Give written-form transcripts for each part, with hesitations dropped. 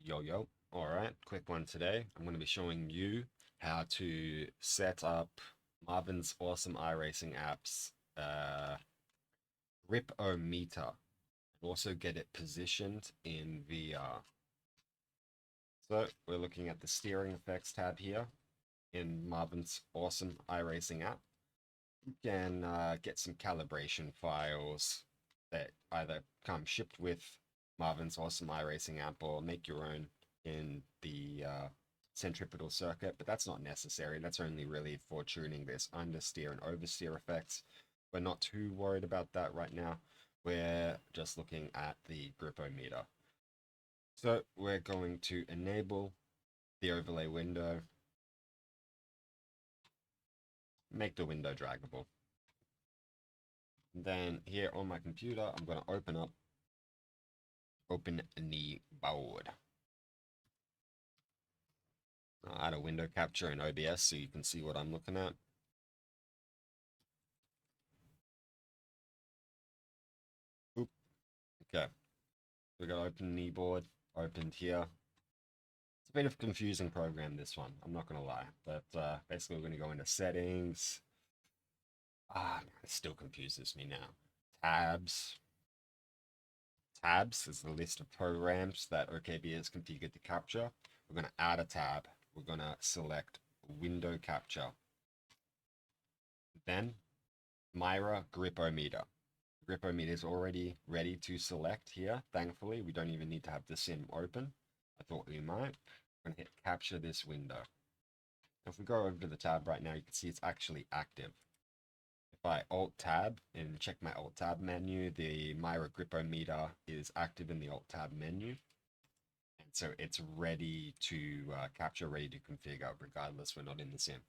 Yo. Alright, quick one today. I'm going to be showing you how to set up Marvin's awesome iRacing app's Grip-O-Meter and also get it positioned in VR. So we're looking at the steering effects tab here in Marvin's awesome iRacing app. You can get some calibration files that either come shipped with Marvin's awesome iRacing app or make your own in the centripetal circuit, but that's not necessary. That's only really for tuning this understeer and oversteer effects. We're not too worried about that right now. We're just looking at the Grip-O-Meter. So we're going to enable the overlay window, make the window draggable. Then here on my computer, I'm going to open up OpenKneeboard. I'll add a window capture in OBS so you can see what I'm looking at. Oop. Okay. We got OpenKneeboard opened here. It's a bit of a confusing program, this one. I'm not going to lie. But basically, we're going to go into settings. It still confuses me now. Tabs. Tabs is the list of programs that OKB is configured to capture. We're going to add a tab. We're going to select window capture. Then MAIRA Grip-O-Meter. Grip-O-Meter is already ready to select here. Thankfully, we don't even need to have the sim open. I thought we might. I'm going to hit capture this window. If we go over to the tab right now, you can see it's actually active. If I Alt-Tab and check my Alt-Tab menu, the MAIRA Grip-O-Meter is active in the Alt-Tab menu. And so it's ready to capture, ready to configure, regardless we're not in the sim.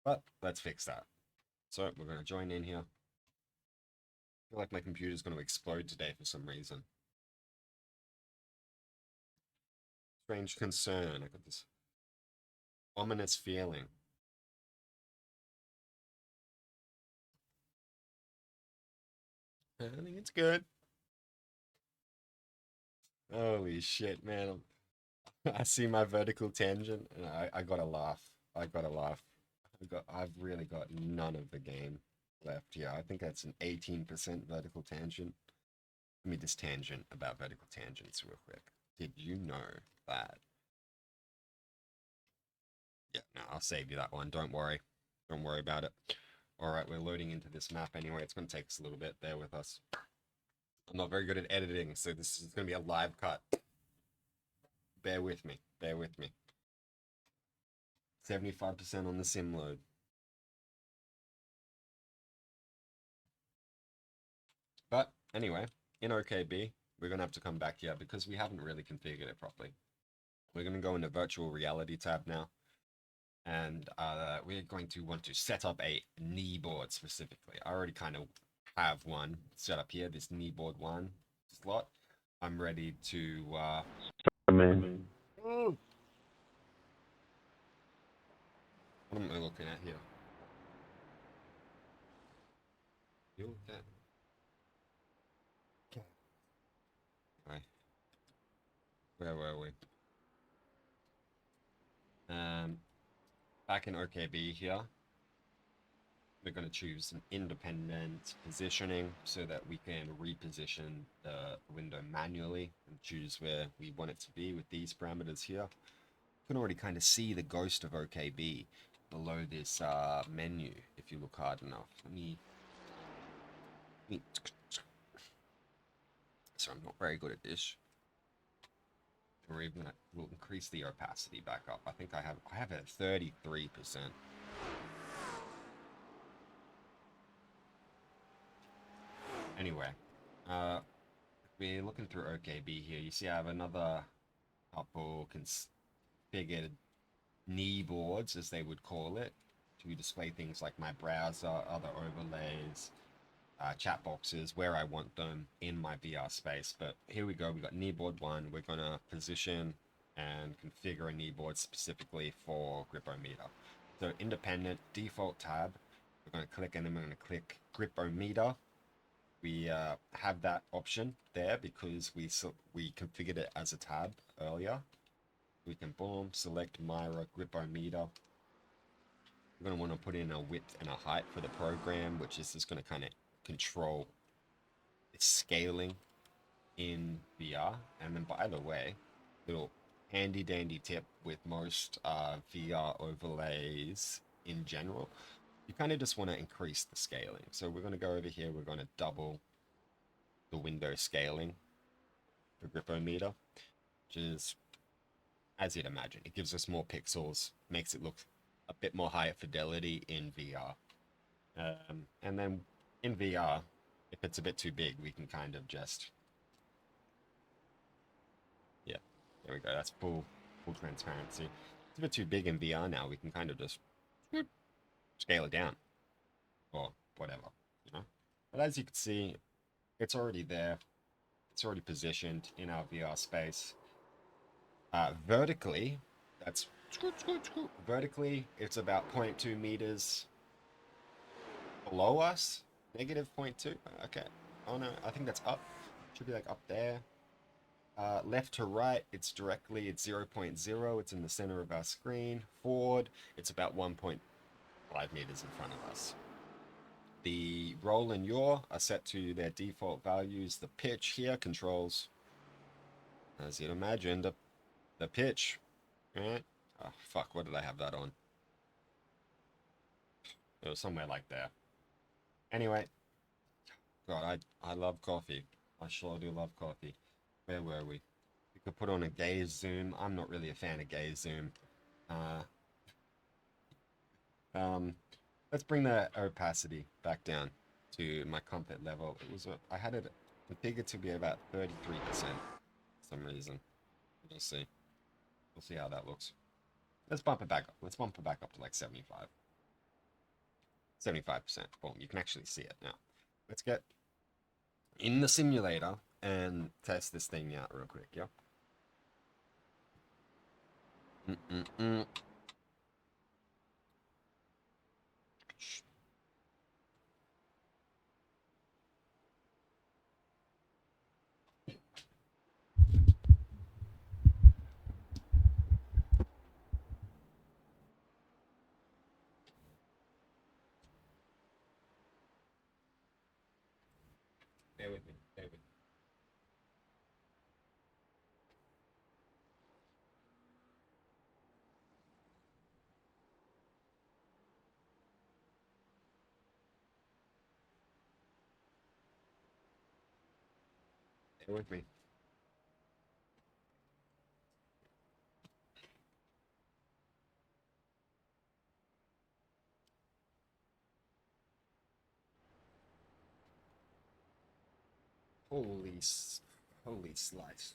But let's fix that. So we're going to join in here. I feel like my computer's going to explode today for some reason. Strange concern. I got this ominous feeling. I think it's good. Holy shit, man. I see my vertical tangent and I gotta laugh. I gotta laugh. I've really got none of the game left here. I think that's an 18% vertical tangent. Let me just tangent about vertical tangents real quick. Did you know that? Yeah, no, I'll save you that one. Don't worry. Don't worry about it. Alright, we're loading into this map anyway. It's going to take us a little bit. Bear with us. I'm not very good at editing, so this is going to be a live cut. Bear with me. Bear with me. 75% on the sim load. But anyway, in OKB, we're going to have to come back here because we haven't really configured it properly. We're going to go into virtual reality tab now. And we're going to want to set up a kneeboard specifically. I already kind of have one set up here, this kneeboard 1 slot. I'm ready to... What am I looking at here? You okay? Okay. Where were we? Back in OKB here, we're going to choose an independent positioning so that we can reposition the window manually and choose where we want it to be with these parameters here. You can already kind of see the ghost of OKB below this menu if you look hard enough. So I'm not very good at this. We're even gonna, we'll increase the opacity back up. I think I have it at 33%. Anyway, we're looking through OKB here. You see I have another couple configured kneeboards, as they would call it, to display things like my browser, other overlays, chat boxes, where I want them in my VR space. But here we go, we got kneeboard 1. We're going to position and configure a kneeboard specifically for Grip-O-Meter. So independent default tab, we're going to click and then we're going to click Grip-O-Meter. We have that option there because we configured it as a tab earlier. We can boom, select MAIRA Grip-O-Meter. We're going to want to put in a width and a height for the program, which is just going to kind of control its scaling in VR. And then, by the way, little handy dandy tip with most VR overlays in general, you kind of just want to increase the scaling. So we're going to go over here, we're going to double the window scaling for Grip-O-Meter, which is, as you'd imagine, it gives us more pixels, makes it look a bit more higher fidelity in VR. And then in VR, if it's a bit too big, we can kind of just, yeah, there we go, that's full transparency. It's a bit too big in VR now, we can kind of just scale it down, or whatever, you know? But as you can see, it's already there. It's already positioned in our VR space. Vertically, that's vertically, it's about 0.2 meters below us. Negative 0.2. Okay. Oh no, I think that's up. Should be like up there. Left to right, it's 0.0. It's in the center of our screen. Forward, it's about 1.5 meters in front of us. The roll and yaw are set to their default values. The pitch here controls, as you'd imagine, the pitch. Right? Oh, fuck, what did I have that on? It was somewhere like there. Anyway, God, I love coffee. I sure do love coffee. Where were we? We could put on a gaze zoom. I'm not really a fan of gaze zoom. Let's bring the opacity back down to my comfort level. It was I had it configured to be about 33% for some reason. We'll see. We'll see how that looks. Let's bump it back up. Let's bump it back up to like 75. 75%. Boom. You can actually see it now. Let's get in the simulator and test this thing out real quick, yeah? Bear with me. Bear with me. Bear with me. Holy slice.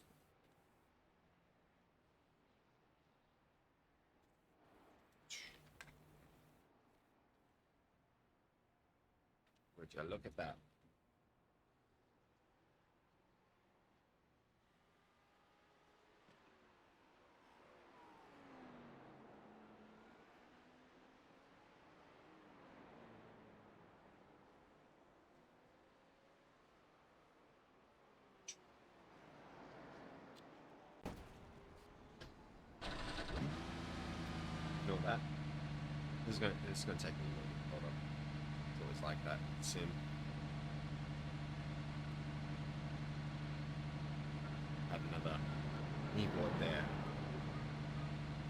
Would you look at that? Feel that? This is gonna take me a little bit. Hold on. It's always like that. Sim. Have another kneeboard there.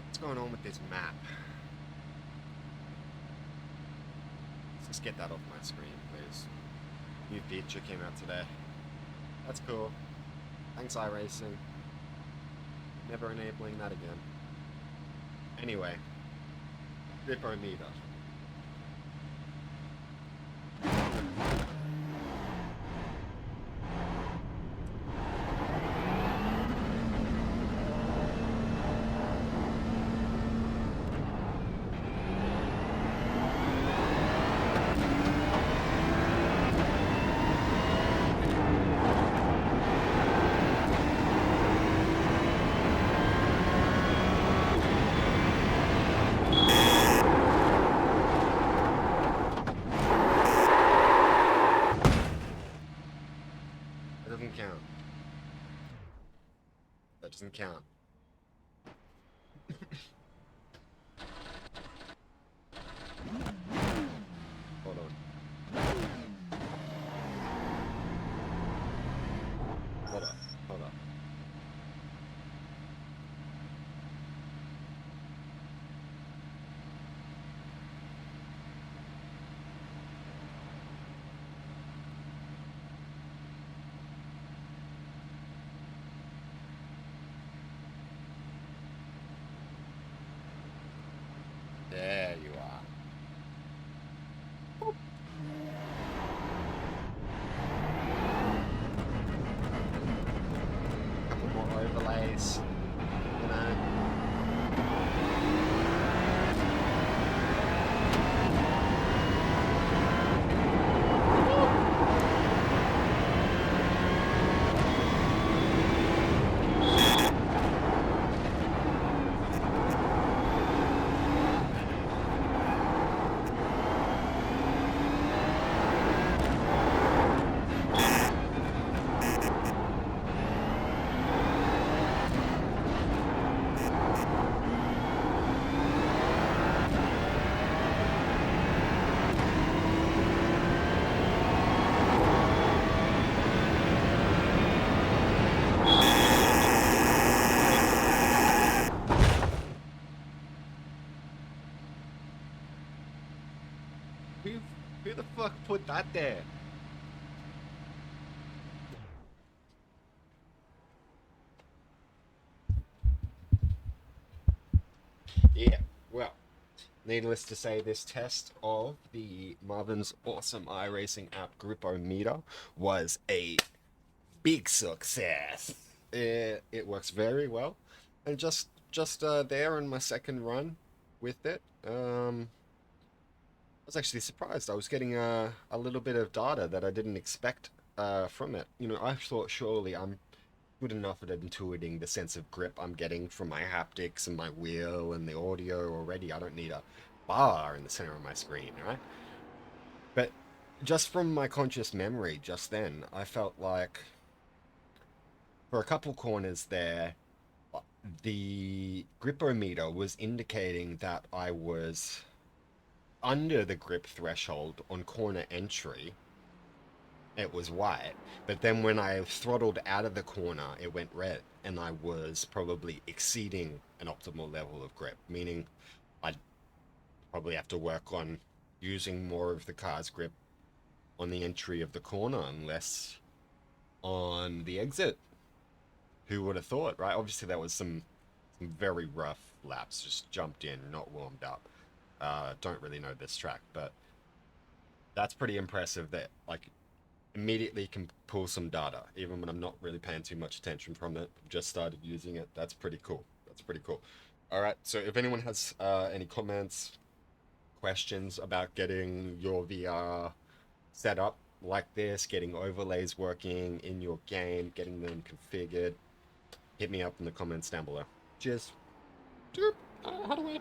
What's going on with this map? Let's just get that off my screen, please. New feature came out today. That's cool. Thanks, iRacing. Never enabling that again. Anyway, Grip-O-Meter. That doesn't count. put that there? Yeah, well, needless to say, this test of the Marvin's awesome iRacing app Grip-O-Meter was a big success. It works very well, and just there on my second run with it, I was actually surprised. I was getting a little bit of data that I didn't expect from it. You know, I thought surely I'm good enough at intuiting the sense of grip I'm getting from my haptics and my wheel and the audio already. I don't need a bar in the center of my screen, right? But just from my conscious memory just then, I felt like for a couple corners there, the grip-o-meter was indicating that I was under the grip threshold on corner entry. It was white, but then when I throttled out of the corner, it went red, and I was probably exceeding an optimal level of grip, meaning I'd probably have to work on using more of the car's grip on the entry of the corner and less on the exit. Who would have thought, right? Obviously, there was some very rough laps, just jumped in, not warmed up. Don't really know this track, but that's pretty impressive that, like, immediately can pull some data, even when I'm not really paying too much attention from it. Just started using it. That's pretty cool. That's pretty cool. All right. So if anyone has any comments, questions about getting your VR set up like this, getting overlays working in your game, getting them configured, hit me up in the comments down below. Cheers. How do I